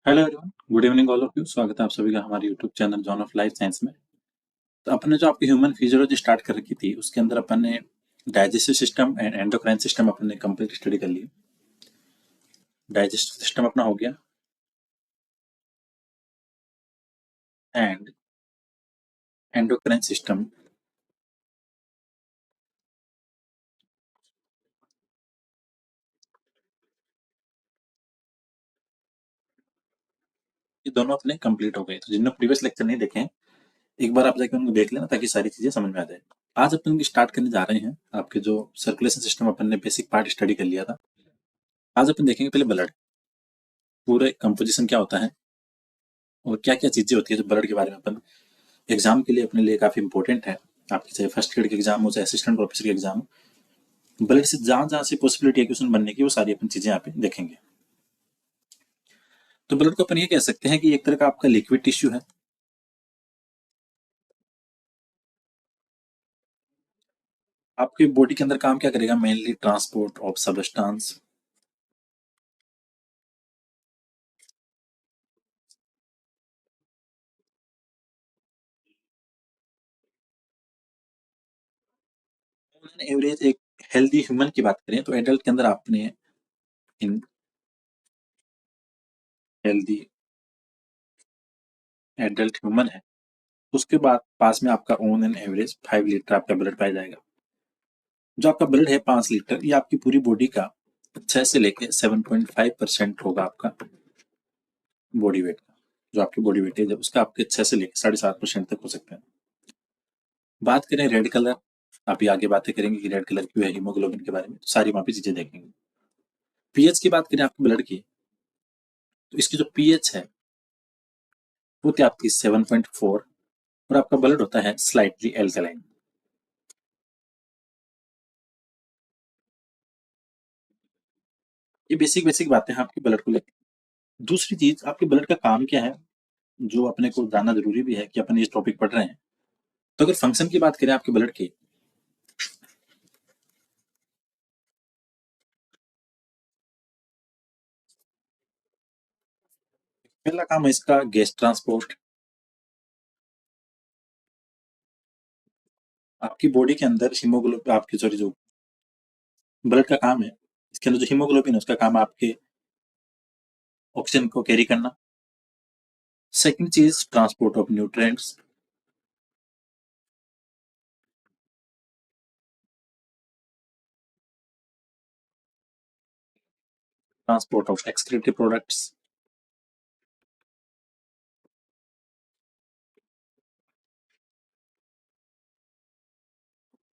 Hello everyone, good evening all of you. स्वागत है आप सभी का हमारे YouTube channel John of life science में। तो अपन ने जो आपकी ह्यूमन फिजियोलॉजी स्टार्ट कर रखी थी उसके अंदर अपन ने digestive system and endocrine system अपन ने कंप्लीट स्टडी कर ली। डाइजेस्टिव सिस्टम अपना हो गया एंड एंडोक्राइन सिस्टम, ये दोनों अपने कंप्लीट हो गए। तो जिन्होंने प्रीवियस लेक्चर नहीं देखे हैं एक बार आप जाकर उनको देख लेना ताकि सारी चीजें समझ में आ जाए। आज अपन स्टार्ट करने जा रहे हैं आपके जो सर्कुलेशन सिस्टम अपन ने बेसिक पार्ट स्टडी कर लिया था। आज अपन देखेंगे पहले ब्लड, पूरे कंपोजिशन क्या होता है और क्या क्या चीजें होती है जो ब्लड के बारे में अपन एग्जाम के लिए अपने लिए काफी इंपॉर्टेंट है। आपके चाहे फर्स्ट ग्रेड के एग्जाम हो चाहे असिस्टेंट प्रोफेसर के एग्जाम हो, ब्लड से जहां जहां से पॉसिबिलिटी है क्वेश्चन बनने की वो सारी अपन चीजें यहाँ पे देखेंगे। तो ब्लड को अपन ये कह सकते हैं कि एक तरह का आपका लिक्विड टिश्यू है। आपकी बॉडी के अंदर काम क्या करेगा? Mainly transport of substance, average एक हेल्दी ह्यूमन की बात करें तो एडल्ट के अंदर आपने इन हेल्दी एडल्ट ह्यूमन है, उसके बाद पास में आपका ओन एन एवरेज 5 लीटर आपका ब्लड पाया जाएगा। जो आपका ब्लड है 5 लीटर, ये आपकी पूरी बॉडी का 6 से लेके 7.5% होगा आपका बॉडी वेट का। जो आपकी बॉडी वेट है जब उसका आपके 6 से लेकर 7.5% तक हो सकता है। बात करें रेड कलर, अभी आगे बातें करेंगे कि रेड कलर क्यों है हीमोग्लोबिन के बारे में, सारी वहां पे चीजें देखेंगे। पीएच की बात करें आपके ब्लड की, तो इसकी जो पीएच है वो थी आपकी 7.4 और आपका ब्लड होता है स्लाइटली एल्कलाइन। ये बेसिक बेसिक बातें हैं आपके ब्लड को लेकर। दूसरी चीज, आपके ब्लड का काम क्या है जो अपने को जानना जरूरी भी है कि अपन इस टॉपिक पढ़ रहे हैं। तो अगर फंक्शन की बात करें आपके ब्लड की, पहला काम है इसका गैस ट्रांसपोर्ट। आपकी बॉडी के अंदर हीमोग्लोबिन, आपकी सॉरी जो ब्लड का काम है, इसके अंदर जो हीमोग्लोबिन है उसका काम है आपके ऑक्सीजन को कैरी करना। सेकंड चीज transport of nutrients, transport of excretive products,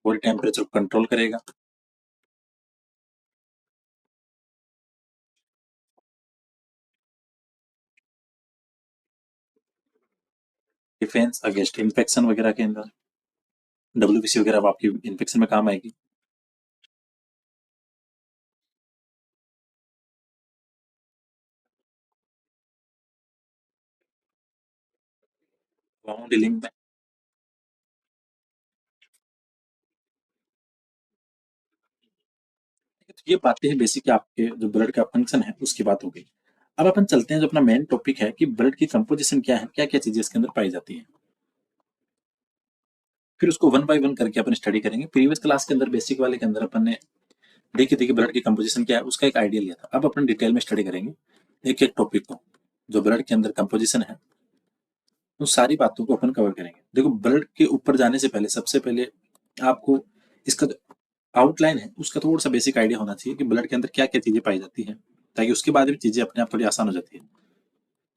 body temperature को कंट्रोल करेगा। डिफेंस अगेंस्ट इन्फेक्शन वगैरह के अंदर, डब्ल्यूबीसी वगैरह आपकी इन्फेक्शन में काम आएगी। डीलिंग में, तो ये बातें हैं बेसिक आपके जो ब्लड का फंक्शन है उसकी बात हो गई। अब अपन चलते हैं जो अपना मेन टॉपिक है कि ब्लड की कंपोजिशन क्या है, क्या क्या चीजें इसके अंदर पाई जाती हैं। फिर उसको वन बाय वन करके अपन स्टडी करेंगे। प्रीवियस क्लास के अंदर बेसिक वाले के अंदर अपन ने देखी थी कि ब्लड की कंपोजिशन क्या है, उसका एक आइडिया लिया था। अब अपन डिटेल में स्टडी करेंगे एक एक टॉपिक को, जो ब्लड के अंदर कंपोजिशन है उन सारी बातों को अपन कवर करेंगे। देखो, ब्लड के ऊपर जाने से पहले सबसे पहले आपको इसका आउटलाइन है उसका थोड़ा सा बेसिक आइडिया होना चाहिए कि ब्लड के अंदर क्या क्या चीजें पाई जाती हैं, ताकि उसके बाद में चीजें अपने आप थोड़ी आसान हो जाती है।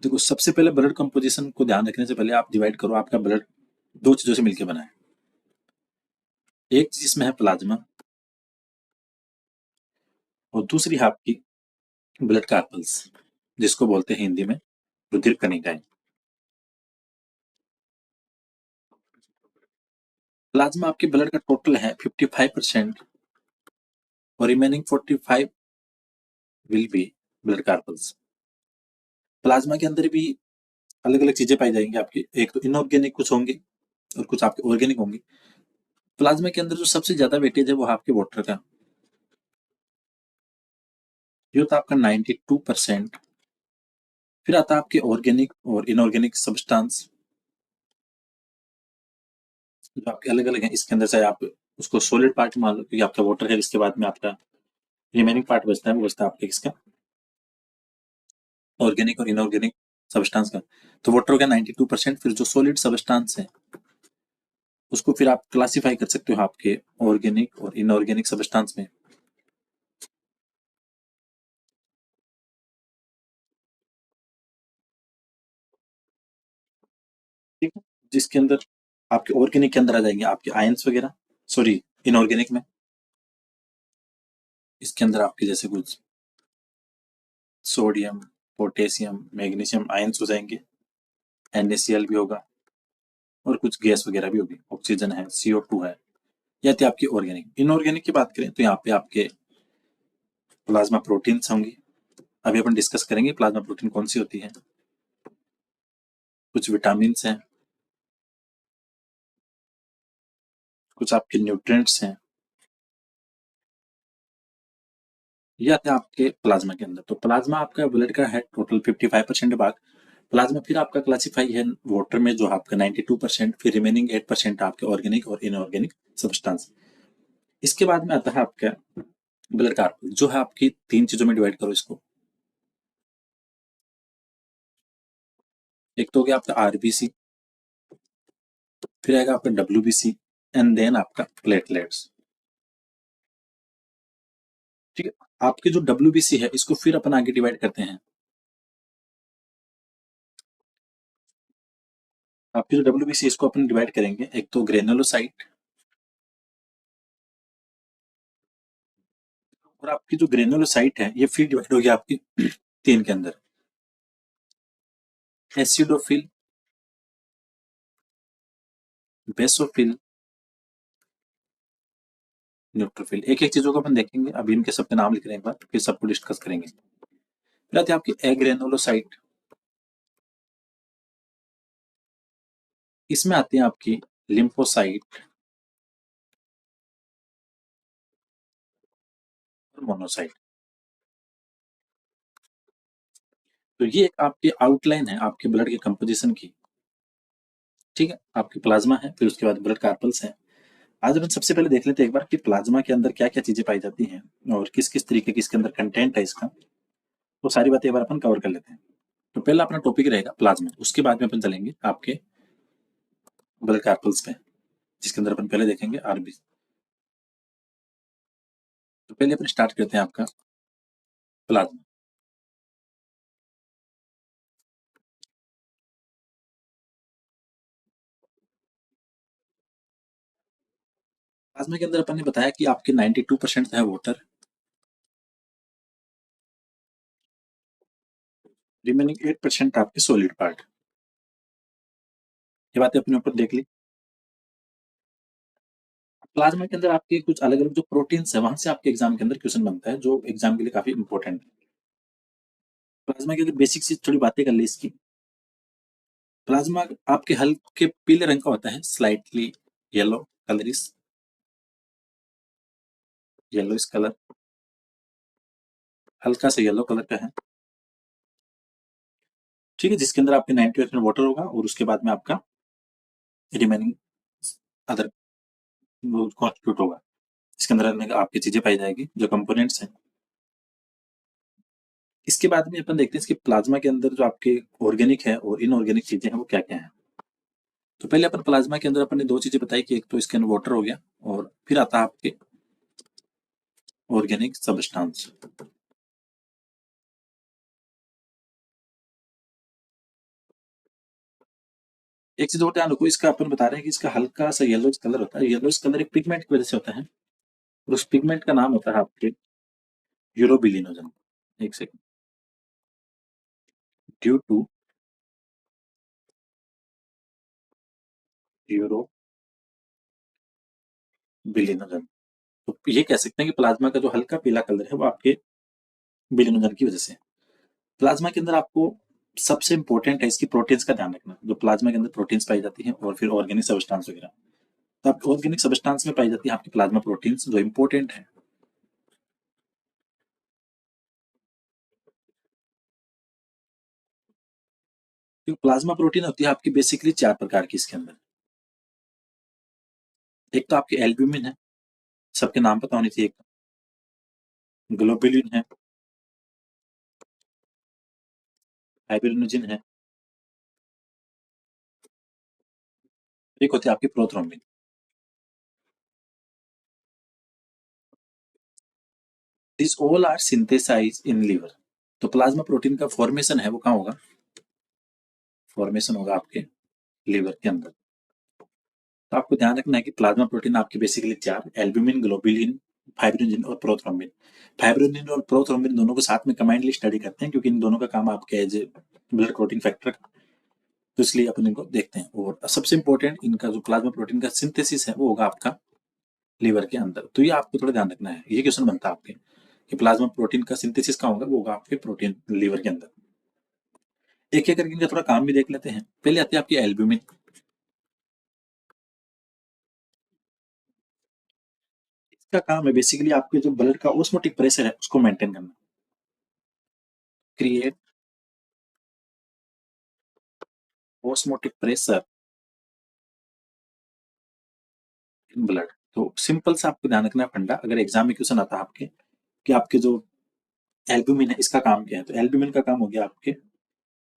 देखो, सबसे पहले ब्लड कंपोजिशन को ध्यान रखने से पहले आप डिवाइड करो आपका ब्लड दो चीजों से मिलकर बना है। एक चीज इसमें है प्लाज्मा और दूसरी है आपकी ब्लड कार्पल्स, जिसको बोलते हैं हिंदी में रुधिर कणिकाएं। प्लाज्मा आपके ब्लड का टोटल है 55% और remaining 45 will be blood carpals. Plasma के अंदर भी अलग अलग चीजें पाई जाएंगी आपकी, एक तो इनऑर्गेनिक कुछ होंगे और कुछ आपके ऑर्गेनिक होंगे। प्लाज्मा के अंदर जो सबसे ज्यादा वेटेज है वो आपके वाटर का, ये होता है आपका 92%। फिर आता है आपके ऑर्गेनिक और इनऑर्गेनिक सब्सटेंस, जो आपके अलग अलग हैं। इसके अंदर चाहे आप उसको सॉलिड पार्ट मान लो, क्योंकि आपका वाटर है, इसके बाद में आपका रिमेनिंग पार्ट बचता है, वो बचता है आपके किसका, ऑर्गेनिक और इनऑर्गेनिक सब्सटेंस का। तो वाटर हो गया 92%। फिर जो सॉलिड सब्सटेंस है उसको फिर आप क्लासिफाई कर सकते हो आपके ऑर्गेनिक और इनऑर्गेनिक सब्सटेंस में। ठीक है, जिसके अंदर आपके ऑर्गेनिक के अंदर आ जाएंगे आपके आयंस वगैरह, सॉरी इनऑर्गेनिक में इसके अंदर आपके जैसे कुछ सोडियम, पोटेशियम, मैग्नीशियम आयंस हो जाएंगे, NaCl भी होगा, और कुछ गैस वगैरह भी होगी, ऑक्सीजन है, CO2 है। या तो आपकी ऑर्गेनिक। इनऑर्गेनिक की बात करें तो यहाँ पे आपके प्लाज्मा प्रोटीन्स होंगी। अभी अपन डिस्कस करेंगे प्लाज्मा प्रोटीन कौन सी होती है। कुछ विटामिन हैं, कुछ आपके न्यूट्रिएंट्स हैं, ये आते हैं आपके प्लाज्मा के अंदर। तो प्लाज्मा आपका ब्लड का है टोटल 55% भाग। प्लाज्मा फिर आपका क्लासिफाई है वाटर में, जो आपका 92%, फिर रिमेनिंग 8% आपके ऑर्गेनिक और इनऑर्गेनिक सब्सटेंस। इसके बाद में आता है आपका ब्लड कार्पल, जो है आपकी तीन चीजों में डिवाइड करो इसको। एक तो हो गया आपका RBC, फिर आएगा आपका WBC, एंड देन आपका प्लेटलेट्स। ठीक है, आपके जो WBC है इसको फिर अपन आगे डिवाइड करते हैं। आपके जो WBC इसको अपन डिवाइड करेंगे, एक तो ग्रेनुलोसाइट, और आपकी जो ग्रेनुलोसाइट है ये फिर डिवाइड हो गया आपकी तीन के अंदर, एसिडोफिल, बेसोफिल, न्यूट्रोफिल। एक एक चीजों को अपन देखेंगे, अभी इनके सबके नाम लिख रहे हैं एक बार, फिर सबको डिस्कस करेंगे। फिर आती है आपकी एग्रेनुलोसाइट, इसमें आती है आपकी लिम्फोसाइट और मोनोसाइट। तो ये एक आपकी आउटलाइन है आपके ब्लड के कंपोजिशन की। ठीक है, आपकी प्लाज्मा है, फिर उसके बाद ब्लड कार्पल्स है। आज अपन सबसे पहले देख लेते हैं एक बार कि प्लाज्मा के अंदर क्या क्या चीजें पाई जाती हैं और किस किस तरीके की इसके अंदर कंटेंट है इसका। तो सारी बातें एक बार अपन कवर कर लेते हैं। तो पहला अपना टॉपिक रहेगा प्लाज्मा, उसके बाद में अपन चलेंगे आपके ब्लड कार्पल्स पे, जिसके अंदर अपन पहले देखेंगे RBC। तो पहले अपन स्टार्ट करते हैं आपका प्लाज्मा। प्लाज्मा के अंदर अपन ने बताया कि आपके 92% है वाटर, रिमेनिंग 8% आपके सॉलिड पार्ट। ये बातें अपने ऊपर देख ली। प्लाज्मा के अंदर आपके कुछ अलग अलग जो प्रोटीन्स है, वहां से आपके एग्जाम के अंदर क्वेश्चन बनता है, जो एग्जाम के लिए काफी इंपॉर्टेंट है। प्लाज्मा की अगर बेसिक सी थोड़ी बातें कर ले इसकी। प्लाज्मा आपके हल्के पीले रंग का होता है, स्लाइटली येलो कलर, येलो इस कलर, हल्का सा येलो कलर का है। ठीक है, जिसके अंदर आपके 90% वाटर होगा, और उसके बाद में आपका रिमेनिंग अदर कॉन्स्टिट्यूट होगा, इसके अंदर आपकी चीजें पाई जाएगी जो कंपोनेंट्स हैं। इसके बाद में अपन देखते हैं इसके प्लाज्मा के अंदर जो आपके ऑर्गेनिक है और इनऑर्गेनिक चीजें हैं वो क्या क्या है। तो पहले अपन प्लाज्मा के अंदर अपन ने दो चीजें बताई कि एक तो इसके अंदर वाटर हो गया, और फिर आता है आपके ऑर्गेनिक सब्सटेंस। एक चीज और ध्यान रखो, इसका अपन बता रहे हैं कि इसका हल्का सा येलो कलर होता है। येलो कलर एक पिगमेंट की वजह से होता है, और उस पिगमेंट का नाम होता है आपके यूरोबिलिनोजन। एक सेकंड, ड्यू टू यूरोबिलिनोजन। तो ये कह सकते हैं कि प्लाज्मा का जो हल्का पीला कलर है वो आपके बिलिनोजन की वजह से। प्लाज्मा के अंदर आपको सबसे इंपॉर्टेंट है इसकी प्रोटीन्स का ध्यान रखना, जो प्लाज्मा के अंदर प्रोटीन्स पाई जाती है, और फिर ऑर्गेनिक सब्सटेंस वगैरह। तो आप ऑर्गेनिक सब्सटेंस में पाई जाती है आपकी प्लाज्मा प्रोटीन्स, जो इंपॉर्टेंट है। तो प्लाज्मा प्रोटीन होती है आपकी बेसिकली 4 प्रकार की इसके अंदर। एक तो आपकी एल्ब्यूमिन है, सबके नाम पता होनी चाहिए। ग्लोबुलिन है, फाइब्रिनोजेन है, एक होती है आपकी prothrombin. This all are synthesized in liver. तो प्लाज्मा प्रोटीन का फॉर्मेशन है वो कहाँ होगा? फॉर्मेशन होगा आपके लीवर के अंदर। तो आपको ध्यान रखना है कि प्लाज्मा प्रोटीन आपके बेसिकली 4, एल्ब्यूमिन, ग्लोबुलिन, फाइब्रिनोजेन और प्रोथ्रोम्बिन। फाइब्रिनोजेन और प्रोथ्रोम्बिन दोनों को साथ में कंबाइंडली स्टडी करते हैं क्योंकि इन दोनों का काम आपके एज ब्लड क्लॉटिंग फैक्टर, तो इसलिए अपन इनको देखते हैं। और सबसे इंपॉर्टेंट इनका जो प्लाज्मा प्रोटीन का सिंथेसिस है वो होगा आपका लीवर के अंदर। तो ये आपको थोड़ा ध्यान रखना है, ये क्वेश्चन बनता है आपके कि प्लाज्मा प्रोटीन का सिंथेसिस कहाँ होगा? वो होगा आपके प्रोटीन लीवर के अंदर। एक एक करके इनका थोड़ा काम भी देख लेते हैं। पहले आती है आपकी एल्ब्यूमिन। इसका काम है बेसिकली आपके जो ब्लड का ऑस्मोटिक प्रेशर है उसको मेंटेन करना, create osmotic pressure in blood. तो सिंपल सा आपको ध्यान रखना है फंडा, अगर एग्जाम में क्वेश्चन आता है आपके कि आपके जो एल्ब्यूमिन है इसका काम क्या है, तो एल्ब्यूमिन का काम हो गया आपके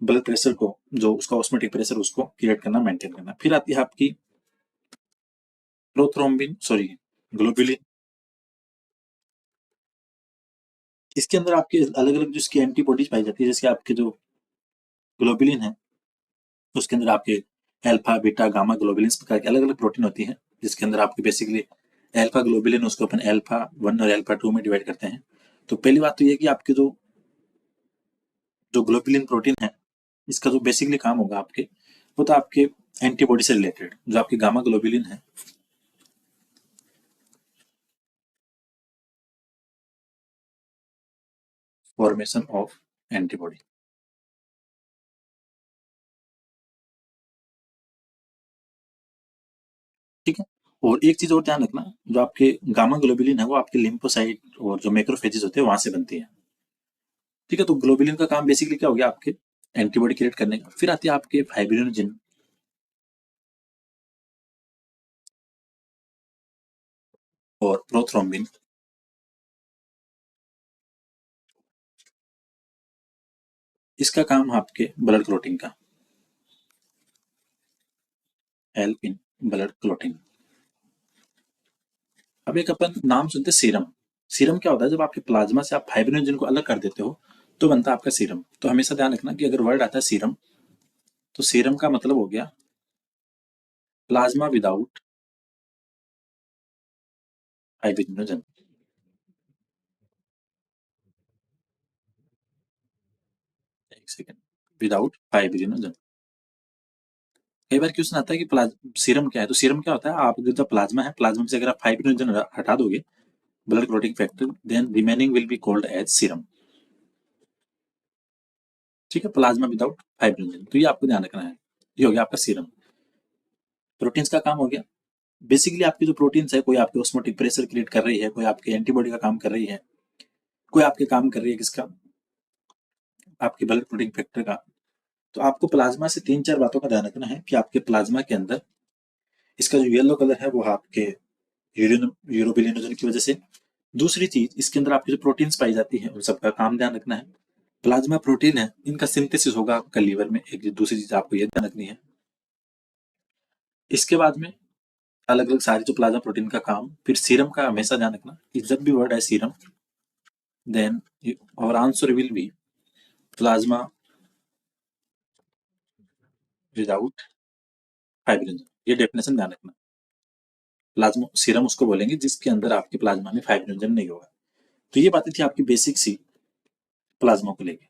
ब्लड प्रेशर को, जो उसका ऑस्मोटिक प्रेशर उसको क्रिएट करना, मेंटेन करना। फिर आती है आपकी प्रोथ्रोम्बिन, सॉरी ग्लोबुलिन। इसके अंदर आपके अलग अलग जो इसकी एंटीबॉडीज पाई जाती है, जैसे आपके जो ग्लोबुलिन है उसके अंदर आपके अल्फा बीटा गामा ग्लोबुलिन प्रकार की अलग अलग प्रोटीन होती है, जिसके अंदर आपके बेसिकली अल्फा ग्लोबुलिन उसको अपन अल्फा 1 और अल्फा 2 में डिवाइड करते हैं। तो पहली बात तो ये कि आपके जो जो ग्लोबुलिन प्रोटीन है इसका जो बेसिकली काम होगा आपके, वो तो आपके एंटीबॉडी से रिलेटेड। जो आपकी गामा ग्लोबुलिन है, फॉर्मेशन ऑफ एंटीबॉडी, ठीक है। और एक चीज और ध्यान रखना, जो आपके गामा ग्लोबुलिन है वो आपके लिम्फोसाइट और जो मैक्रोफेजेस होते हैं वहां से बनती है, ठीक है। तो ग्लोबुलिन का काम बेसिकली क्या हो गया आपके एंटीबॉडी क्रिएट करने का। फिर आती है आपके फाइब्रिनोजेन और प्रोथ्रोम्बिन। इसका काम है आपके ब्लड क्लॉटिंग का, हेल्प इन ब्लड क्लॉटिंग। अब एक अपन नाम सुनते हैं सीरम। सीरम क्या होता है? जब आपके प्लाज्मा से आप फाइब्रिनोजेन को अलग कर देते हो तो बनता है आपका सीरम। तो हमेशा ध्यान रखना कि अगर वर्ड आता है सीरम, तो सीरम का मतलब हो गया प्लाज्मा विदाउट फाइब्रिनोजन। एक सेकेंड, विदाउट फाइब्रिनोजन। कई बार क्वेश्चन आता है कि सीरम क्या है? तो सीरम क्या होता है, आप जो प्लाज्मा है, प्लाज्मा से अगर आप फाइब्रिनोजन हटा दोगे, blood clotting factor, then remaining will be called as serum, ठीक है। प्लाज्मा विदाउट फाइब्रिनोजन, तो ये आपको ध्यान रखना है। ये हो गया आपका सीरम। प्रोटीन्स का काम हो गया बेसिकली आपकी जो प्रोटीन्स है, कोई आपके ऑस्मोटिक प्रेशर क्रिएट कर रही है, कोई आपके एंटीबॉडी का काम कर रही है, कोई आपके काम कर रही है किसका, आपके ब्लड प्रोटीन फैक्टर का। तो आपको प्लाज्मा से 3-4 बातों का ध्यान रखना है कि आपके प्लाज्मा के अंदर इसका जो येलो कलर है वो है आपके यूरोबिलिनोजन की वजह से। दूसरी चीज, इसके अंदर आपकी जो प्रोटीन्स पाई जाती है उन सबका काम ध्यान रखना है। प्लाज्मा प्रोटीन है, इनका सिंथेसिस होगा आपका लीवर में। एक दूसरी चीज आपको ये ध्यान रखनी है। इसके बाद में अलग अलग सारी जो प्लाज्मा प्रोटीन का काम। फिर सीरम का हमेशा ध्यान रखना कि जब भी वर्ड है सीरम, देन और answer will be plasma without fibrinogen. ये डेफिनेशन ध्यान रखना। प्लाज्मा सीरम उसको बोलेंगे जिसके अंदर आपके प्लाज्मा में फाइब्रिनोजन नहीं होगा। तो ये बातें थी आपकी बेसिक सी प्लाज्मा को लेके,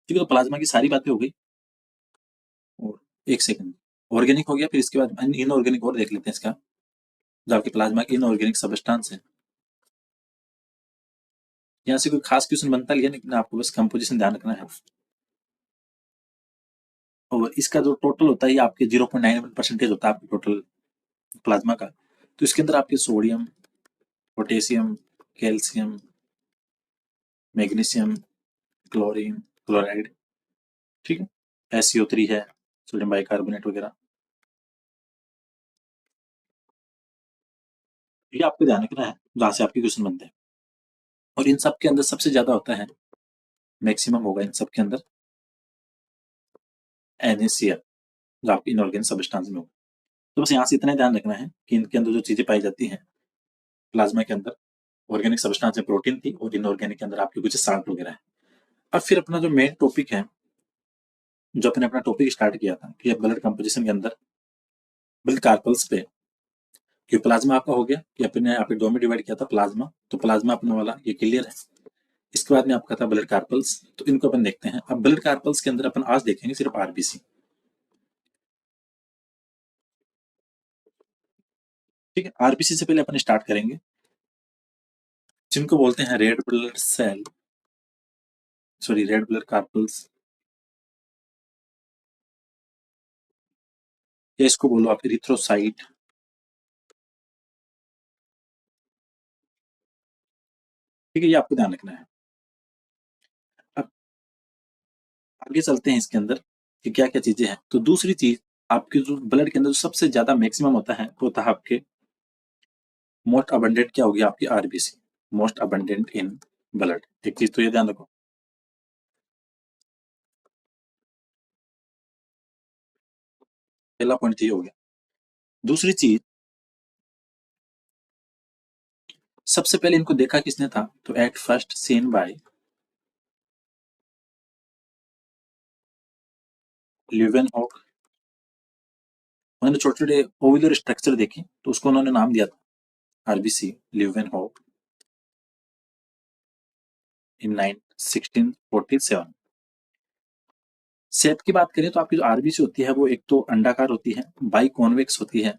ठीक है। तो प्लाज्मा की सारी बातें हो गई। और एक सेकंड, ऑर्गेनिक हो गया, फिर इसके बाद इनऑर्गेनिक और देख लेते हैं इसका। जो आपके प्लाज्मा के इनऑर्गेनिक सबस्टांस है, यहाँ से कोई खास क्वेश्चन बनता लिया, लेकिन आपको बस कंपोजिशन ध्यान रखना है। और इसका जो टोटल होता है ये आपके 0.91% होता है आपके टोटल प्लाज्मा का। तो इसके अंदर आपके sodium, potassium, calcium, magnesium, chlorine, chloride, ठीक है, SiO3 है, सोडियम बाइकार्बोनेट वगैरह, ये आपको ध्यान रखना है जहाँ से आपके क्वेश्चन बनते हैं। और इन सब के अंदर सबसे ज्यादा होता है, मैक्सिमम होगा इन सब के अंदर NaCl, जो आपकी इनऑर्गेनिक सब्सटेंस में होगा। तो बस यहाँ से इतना ध्यान रखना है कि इनके अंदर जो चीजें पाई जाती हैं प्लाज्मा के अंदर, ऑर्गेनिक सब्सटेंस में प्रोटीन थी और इनऑर्गेनिक के अंदर आपके कुछ साल्ट वगैरह है। अब फिर अपना जो मेन टॉपिक है, जो अपने अपना टॉपिक स्टार्ट किया था कि ब्लड कंपोजिशन के अंदर ब्लड कार्पल्स पे, कि प्लाज्मा आपका हो गया कि अपने यहाँ पे दो में डिवाइड किया था प्लाज्मा, तो प्लाज्मा अपने वाला ये क्लियर है। इसके बाद में आपका था ब्लड कार्पल्स, तो इनको अपन देखते हैं। अब ब्लड कार्पल्स के अंदर अपन आज देखेंगे सिर्फ आरबीसी। ठीक है, आरबीसी से पहले अपन स्टार्ट करेंगे जिनको बोलते हैं red blood cell, sorry red blood corpuscles, या इसको बोलो आप इरिथ्रोसाइट। ठीक है, ये आपको ध्यान रखना है। अब आगे चलते हैं इसके अंदर कि क्या क्या चीजें हैं। तो दूसरी चीज, आपके जो ब्लड के अंदर जो सबसे ज्यादा मैक्सिमम होता है वो होता है आपके मोस्ट अबंडेंट, क्या होगी आपकी RBC, most abundant in blood. एक चीज तो ये ध्यान रखो। पहला पॉइंट ये हो गया। दूसरी चीज, सबसे पहले इनको देखा किसने था, तो at first seen by Leeuwenhoek. उन्होंने छोटे छोटे ओव्यूलर स्ट्रक्चर देखे तो उसको उन्होंने नाम दिया था आरबीसी, ल्यूवेनहॉक, इन 1647। शेप की बात करें तो आपकी जो आरबीसी होती है वो एक तो अंडाकार होती है, बाई कॉन्वेक्स होती है,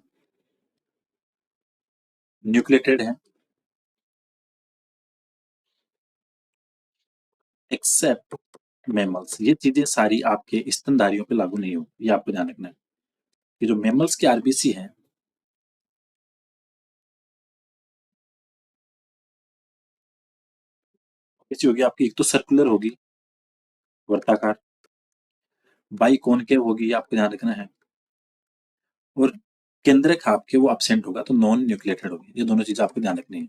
न्यूक्लिएटेड है, एक्सेप्ट मैमल्स। ये चीजें सारी आपके स्तनधारियों पे लागू नहीं होगी, ये आपको ध्यान रखना है कि जो मैमल्स की आरबीसी है, कैसी होगी आपकी, एक तो सर्कुलर होगी, वर्ताकार, बाई कॉनकेव होगी, ये आपको ध्यान रखना है, और केंद्रक आपके वो एब्सेंट होगा, तो नॉन न्यूक्लिएटेड होगी। ये दोनों चीजें आपको ध्यान रखनी है।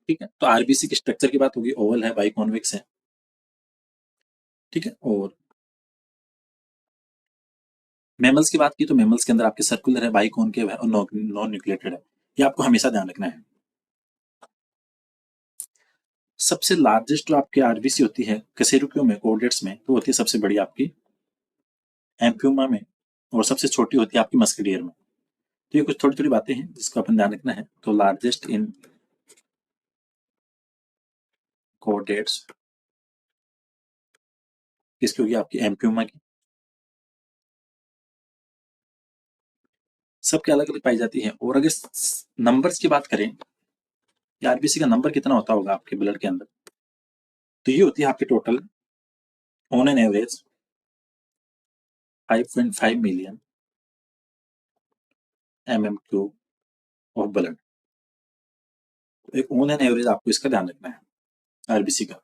ठीक है, तो आरबीसी के स्ट्रक्चर की बात होगी, ओवल है, बाई कॉन्वेक्स है। ठीक है, और मैमल्स की बात की तो मैमल्स के अंदर आपके सर्कुलर है, बाई कॉनकेव है और नॉन न्यूक्लिएटेड है। ये आपको हमेशा ध्यान रखना है। सबसे लार्जेस्ट जो आपकी आरबीसी होती है कशेरुकियों में, कोऑर्डिनेट्स में, तो होती है सबसे बड़ी आपकी एम्फ्यूमा में, और सबसे छोटी होती है आपकी मस्कुलियर में। तो ये कुछ थोड़ी थोड़ी बातें हैं जिसको अपन ध्यान रखना है। तो लार्जेस्ट इन कोऑर्डिनेट्स किसकी होगी, आपकी एम्फ्यूमा की। सबके अलग अलग पाई जाती है। और अगर नंबर्स की बात करें कि आरबीसी का नंबर कितना होता होगा आपके ब्लड के अंदर, तो ये होती है आपकी total on an average 5.5 million mm³ of blood. एक ऑन एन एवरेज आपको इसका ध्यान रखना है आरबीसी का।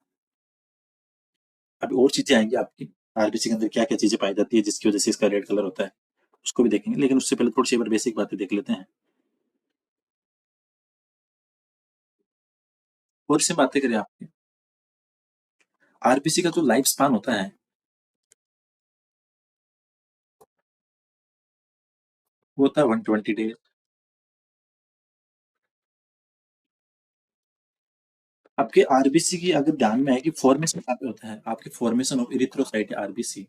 अभी और चीजें आएंगी आपकी, आरबीसी के अंदर क्या क्या चीजें पाई जाती है जिसकी वजह से इसका रेड कलर होता है, उसको भी देखेंगे। लेकिन उससे पहले थोड़ी सी बेसिक बातें देख लेते हैं। और से बातें करें आपकी, आरबीसी का जो लाइफ स्पान होता है वो होता है 120 डेज। आपके आरबीसी की अगर ध्यान में है कि फॉर्मेशन कहाँ पे होता है, आपके फॉर्मेशन ऑफ इरिथ्रोसाइट आरबीसी,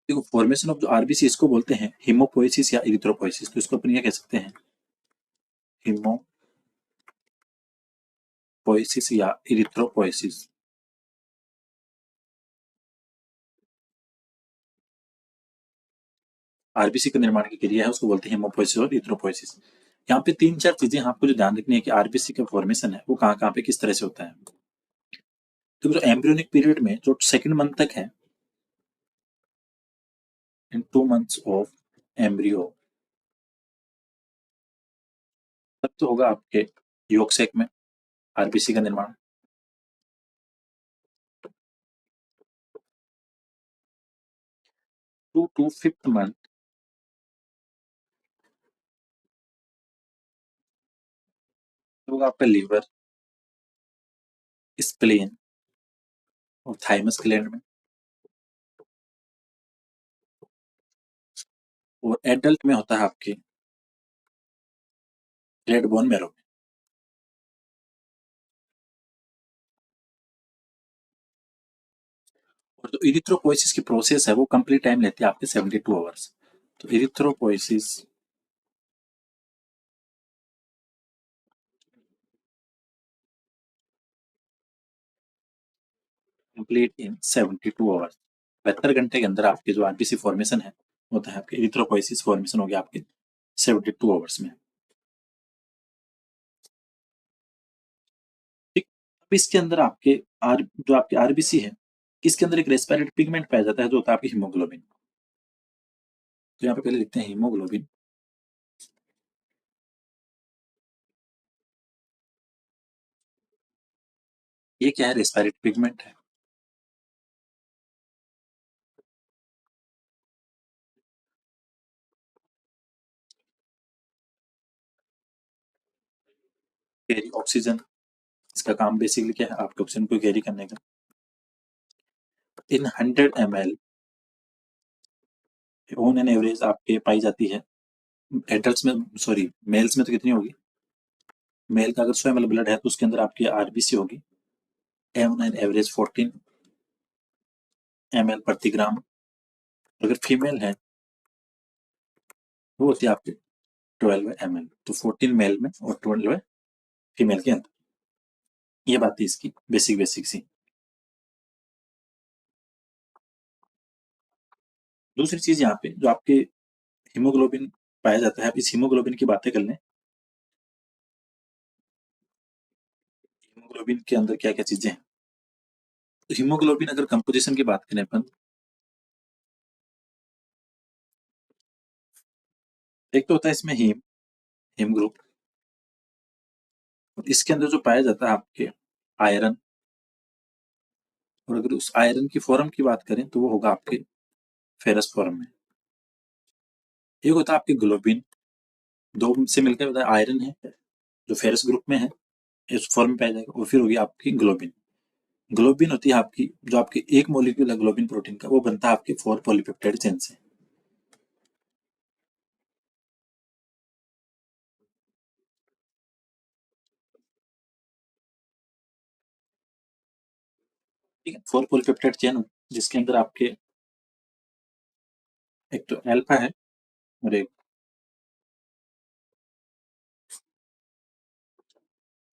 देखो फॉर्मेशन ऑफ जो आरबीसी इसको बोलते हैं हिमोपोइसिस या इरिथ्रोपोइसिस। तो इसको अपन ये कह सकते हैं हिमोपोइसिस या इरिथ्रोपोइसिस। आरबीसी के निर्माण की क्रिया है उसको बोलते हैं हिमोपोइसिस और इरिथ्रोपोइसिस। यहाँ पे तीन चार चीजें आपको जो ध्यान रखनी है कि आरबीसी का फॉर्मेशन है वो कहाँ कहाँ पे किस तरह से होता है। तो जो एम्ब्रियोनिक पीरियड में जो सेकंड मंथ तक है, in 2 months of embryo, तब तो होगा आपके योग सेक में आरबीसी का निर्माण। 2 to 5th मंथ होगा आपका लीवर, स्प्लेन और थाइमस ग्लैंड में, और एडल्ट में होता है आपके रेड बोन मैरो में। और जो इरिथ्रोपोइसिस की प्रोसेस है वो कंप्लीट टाइम लेती है आपके 72 आवर्स। तो इरिथ्रोपोइसिस कंप्लीट इन 72 आवर्स। 72 घंटे के अंदर आपके जो आरबीसी फॉर्मेशन है होता है आपके इरिथ्रोपोइसिस फॉर्मेशन हो गया आपके 72 आवर्स में। ठीक, अब इसके अंदर आपके जो आपके आरबीसी है इसके अंदर एक रेस्पिरेटरी पिगमेंट पाया जाता है जो होता है आपकी हीमोग्लोबिन। तो यहाँ पे पहले लिखते हैं हीमोग्लोबिन। ये क्या है? रेस्पिरेटरी पिगमेंट है। कैरी ऑक्सीजन, इसका काम बेसिकली क्या है? आपके ऑक्सीजन को कैरी करने का। इन 100 ml ऑन एन एवरेज आपके पाई जाती है एडल्ट्स में, सॉरी मेल्स में तो कितनी होगी? मेल का अगर 100 ml ब्लड है तो उसके अंदर आपकी आरबीसी होगी ऑन एन एवरेज 14 ml प्रति ग्राम। अगर फीमेल है वो होती है आपकी 12 ml। तो 14 मेल में और 12 फीमेल के अंदर। ये बात थी इसकी बेसिक सी। दूसरी चीज यहाँ पे जो आपके हीमोग्लोबिन पाया जाता है, आप इस हीमोग्लोबिन की बातें कर लें। हीमोग्लोबिन के अंदर क्या क्या चीजें हैं? तो हीमोग्लोबिन अगर कंपोजिशन की बात करें अपन, एक तो होता है इसमें हीम ग्रुप, और इसके अंदर जो पाया जाता है आपके आयरन, और अगर उस आयरन की फॉर्म की बात करें तो वो होगा आपके फेरस फॉर्म में। एक होता है आपके ग्लोबिन, दो से मिलकर होता है आयरन है जो फेरस ग्रुप में है, इस फॉर्म में पाया जाएगा, और फिर होगी आपकी ग्लोबिन। ग्लोबिन होती है आपकी जो आपकी एक मॉलिक्यूल है ग्लोबिन प्रोटीन का, वो बनता है आपके 4 पॉलीपेप्टाइड चेन से। ठीक है, 4 पॉलीपेप्टाइड चेन जिसके अंदर आपके एक तो अल्फा है और एक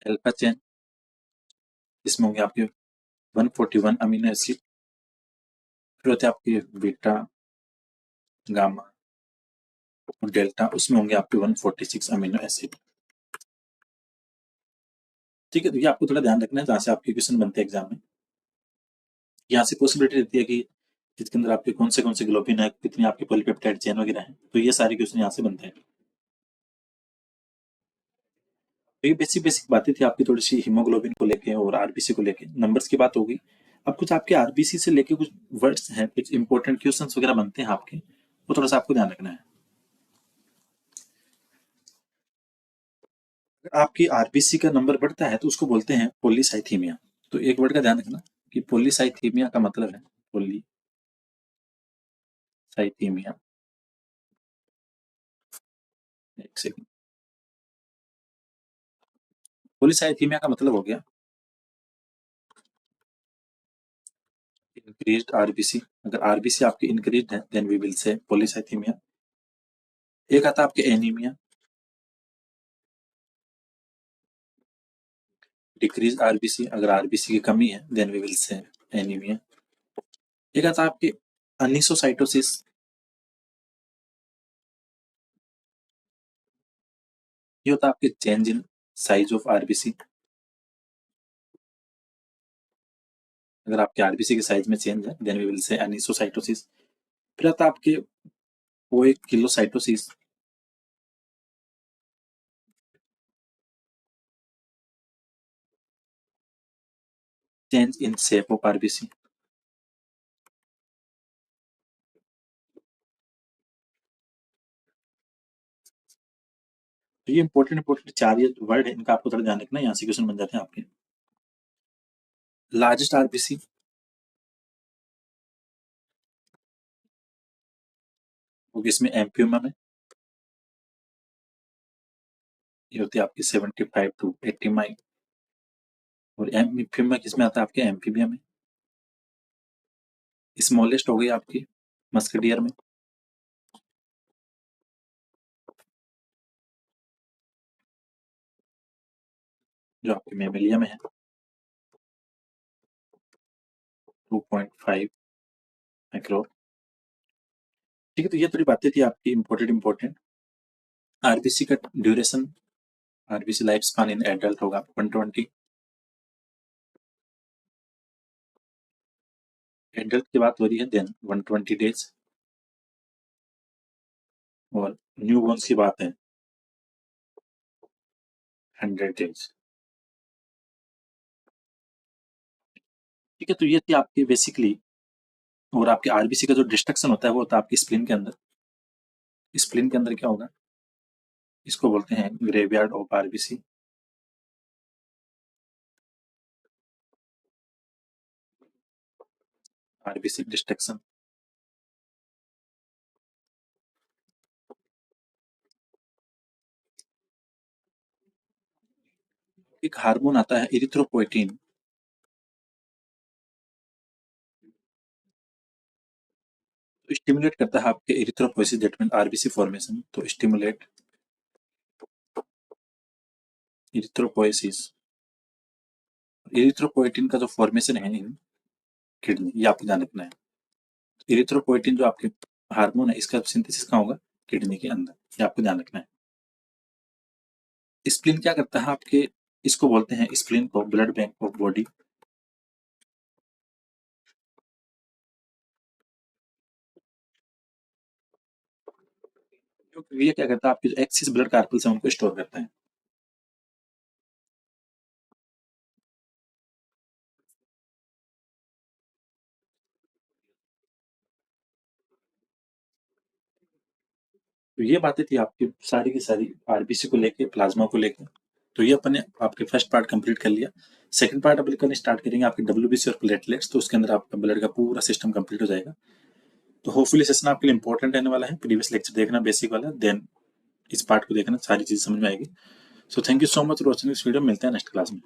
अल्फा चेन, इसमें होंगे आपके 141 अमीनो एसिड। फिर होते हैं आपके बीटा, गामा और डेल्टा, उसमें होंगे आपके 146 अमीनो एसिड। ठीक है, तो ये आपको थोड़ा ध्यान रखना है जहाँ से आपके क्वेश्चन बनते हैं एग्जाम में। यहाँ से पॉसिबिलिटी रहती है कि इसके अंदर आपके कौन से ग्लोबिन है, कितनी आपके पॉलीपेप्टाइड चेन वगैरह है, तो ये सारे क्वेश्चन यहाँ से बनते हैं। तो ये बेसिक बातें थी आपकी थोड़ी सी हीमोग्लोबिन को लेके और आरबीसी को लेके, नंबर्स की बात होगी। अब कुछ आपके आरबीसी से लेके कुछ वर्ड्स हैं, कुछ इंपॉर्टेंट क्वेश्चंस वगैरह बनते हैं आपके, वो थोड़ा सा आपको ध्यान रखना है। अगर आपकी आरबीसी का नंबर बढ़ता है तो उसको बोलते हैं पॉलीसाइथीमिया। तो एक वर्ड का ध्यान रखना कि पॉलीसाइथीमिया का मतलब है पॉलीसाइथीमिया। एक सेकंड, पॉलीसाइथीमिया का मतलब हो गया इंक्रीज्ड आरबीसी। अगर आरबीसी आपकी इंक्रीज्ड है then we will say polycythemia. एक आता है आपके एनीमिया, डिक्रीज आरबीसी, अगर आरबीसी की कमी है then we will say anemia. एक आता है आपके अनिसोसाइटोसिस, ये होता है आपके change in size of RBC. अगर आपके आरबीसी के साइज में चेंज है then we will say anisocytosis. फिर आता है आपके वो एक poikilocytosis change in shape of RBC. तो ये इंपॉर्टेंट चार ये वर्ड है, इनका आपको थोड़ा ध्यान रखना है, यहाँ से क्वेश्चन बन जाते हैं आपके। लार्जेस्ट आरबीसी वो किसमें, एम्फियोमा में। ये होती है आपकी 75 टू 80 माइल। और एम्फियोमा किसमें आता है आपके, एम्फीबिया में। स्मॉलेस्ट हो गई आपकी मस्कडियर में। जो आपके मेमेलिया में है 2.5 माइक्रो। ठीक है, तो ये थोड़ी बातें थी आपकी इंपॉर्टेंट। आरबीसी का duration, RBC life span in adult होगा 120। एडल्ट की बात हो रही है देन 120 डेज। और न्यू बोर्न की बात है 100 डेज। ठीक है, तो ये थी आपकी बेसिकली। और आपके आरबीसी का जो डिस्ट्रक्शन होता है वो होता है आपकी स्प्लीन के अंदर। स्प्लीन के अंदर क्या होगा, इसको बोलते हैं graveyard of RBC. RBC destruction. एक हार्मोन आता है इरिथ्रोपोएटिन, तो स्टिमुलेट करता है आपके erythropoiesis that mean RBC formation. तो स्टिमुलेट इरिथ्रोपोएसिस। इरिथ्रोपोएटिन का जो फॉर्मेशन है इन किडनी, ये आपको ध्यान रखना है। इरिथ्रोपोएटिन जो आपके हार्मोन है, इसका सिंथेसिस कहाँ होगा, किडनी के अंदर। ये आपको ध्यान रखना है। स्प्लीन क्या करता है आपके, इसको बोलते हैं स्प्लीन को ब्लड बैंक ऑफ बॉडी। ये क्या करता है, आपके जो एक्सिस ब्लड कार्पल्स है उनको स्टोर करता है। तो ये बातें थी आपकी सारी की सारी आरबीसी को लेके, प्लाज्मा को लेके। तो ये अपने आपके फर्स्ट पार्ट कंप्लीट कर लिया। सेकंड पार्ट अपन स्टार्ट करेंगे आपके डब्ल्यूबीसी और प्लेटलेट्स, तो उसके अंदर आपका ब्लड का पूरा सिस्टम कंप्लीट हो जाएगा। तो होपफुली सेशन आपके लिए इंपॉर्टेंट रहने वाला है। प्रीवियस लेक्चर देखना बेसिक वाला, देन इस पार्ट को देखना, सारी चीज समझ में आएगी। So thank you so much for watching this video. मिलते हैं नेक्स्ट क्लास में।